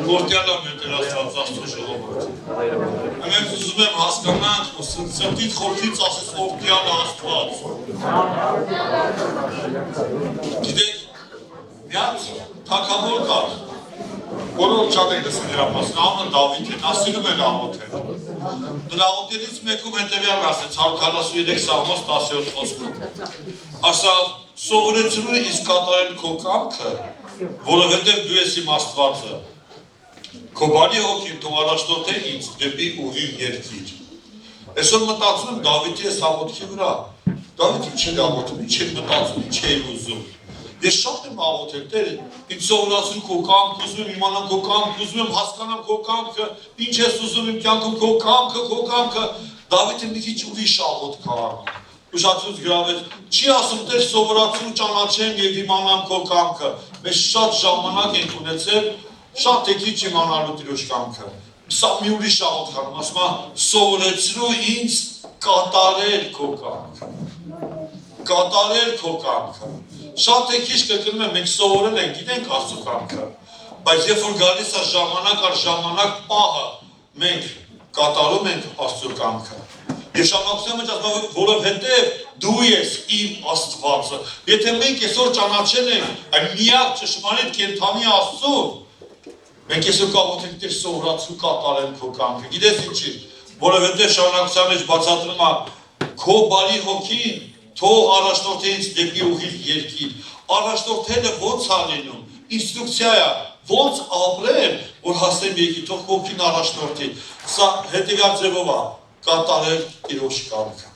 Գործյալը մետերաստված աստու ժողովուրդ։ Մենք ուզում եմ հասկանանք, սրտից խորքից ասես գործյալը աստված։ Գիտեք, միած թագավոր կար, որով շատ եք լսել նրա մասին, անունը Դավիթ է, նա սիրում էր աղոթել։ Նրա աղոթելից մեկում հետևյալն ասեց 143 Սաղմոս 17 խոսքում։ Ասա սովորեցրու ինձ կատարել քո կամքը, որովհետև դու ես իմ Աստվածը։ Քո բարի հոգին թող առաջնորդե ինձ դեպի ուղիղ երկիր։ Այսօր մտածում եմ Դավիթի այս աղոթքի վրա։ Դավիթ ինչ էր աղոթում, ինչ էր մտածում, ինչ էր ուզում։ Ես շատ եմ աղոթել, Տեր, ինձ սովորացրու քո կամքը, ուզում եմ իմանամ քո կամքը, ուզում եմ հասկանամ քո կամքը, ինչ ես ուզում իմ կյանքում քո կամքը։ Դավիթը մի քիչ ուրիշ աղոթք անում։ Ուշացրուց գրավեց, չի ասում Տեր սովորացրու ճանաչեմ եւ իմանամ քո կամքը։ Մենք շատ ժամանակ ենք ունեցել, շատ է քիչ իմանալու Տիրոջ կամքը։ Սա մի ուրիշ աղոթք անում, ասում է սովորեցրու ինձ կատարել քո կամքը։ Կատարել քո կամքը։ Շատ է քիչ կգնում եմ, մենք սովորել ենք, գիտենք Աստծո կամքը, բայց երբ որ գալիս է ժամանակ առ ժամանակ պահը, մենք կատարում ենք Աստծո կամքը։ Ես շարունակում եմ ասում, որովհետև դու ես իմ Աստվածը։ Եթե մենք այսօր ճանաչել ենք այն միակ ճշմարիտ կենդանի Աստծուն, մենք այսօր կաղոթենք Տեր սովորացրու կատարել քո կամքը։ Գիտես ինչի, որովհետև շարունակության մեջ բացատրում է քո բարի հոգին թող առաջնորդի ինձ դեպի ուղիղ երկիր։ Առաջնորդելը ո՞նց է լինում։ Ինստրուկցիա է, ո՞նց ապրել, որ հասնեմ երկիր, թող հոգին առաջնորդի։ Սա հետևյալ ձևով է կատարել Տիրոջ կամքը։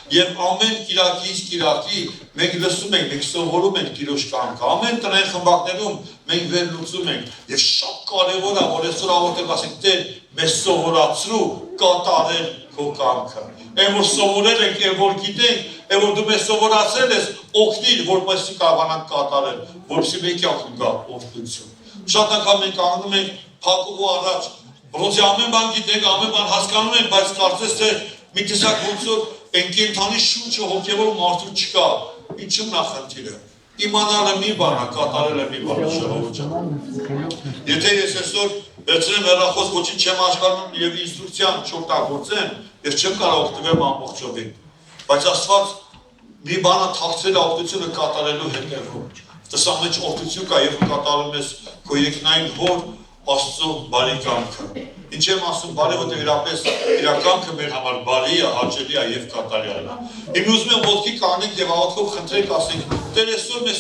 Եվ ամեն կիրակից կիրակի մենք լսում ենք, մենք սովորում ենք Տիրոջ կամքը։ Ամեն տնային խմբակներում մենք վերլուծում ենք։ Եվ շատ կարևոր է, որ այսօր աղոթենք ասենք Տեր, մեզ սովորացրու կատարել քո կամքը։ Այն որ սովորել ենք, այն որ գիտենք, այն որ դու մեզ սովորացրել ես, օգնիր, որպեսզի կարողանանք կատարել, որպեսզի մեր կյանքում գա օրհնություն։ Շատ անգամ մենք կանգնում ենք փակուղու առաջ, որոնց ամեն բան գիտենք, ամեն բան հասկանում ենք, բայց կարծես թե մի տեսակ ոնց որ այն կենդանի շունչը հոգևոր մարդու չկա։ Ինչու՞մն է խնդիրը։ Իմանալը մի բան է, կատարելը մի բան է, ժողովուրդ ջան։ Եթե ես այսօր վերցնեմ հեռախոս ոչինչ չեմ աշխարհում եւ ինստրուկցիան չօգտագործեմ, ես չեմ կարող օգտվել ամբողջովին։ Բայց Աստված մի բանը թաքցրել է օգնությունը կատարելու հետևում։ Սա մեջ օգնություն կա, երբ կատարում ես քո երկնային հոր Աստծո բարի կամքը։ Ինչ եմ ասում, բարի, որտեղ իրապես իր կամքը մեր համար բարի է, հաճելի է եւ կատարյալ է։ Իմ ուզում եմ ոտքի կանենք եւ աղոթքով խնդրենք ասենք, Տեր այսօր մեզ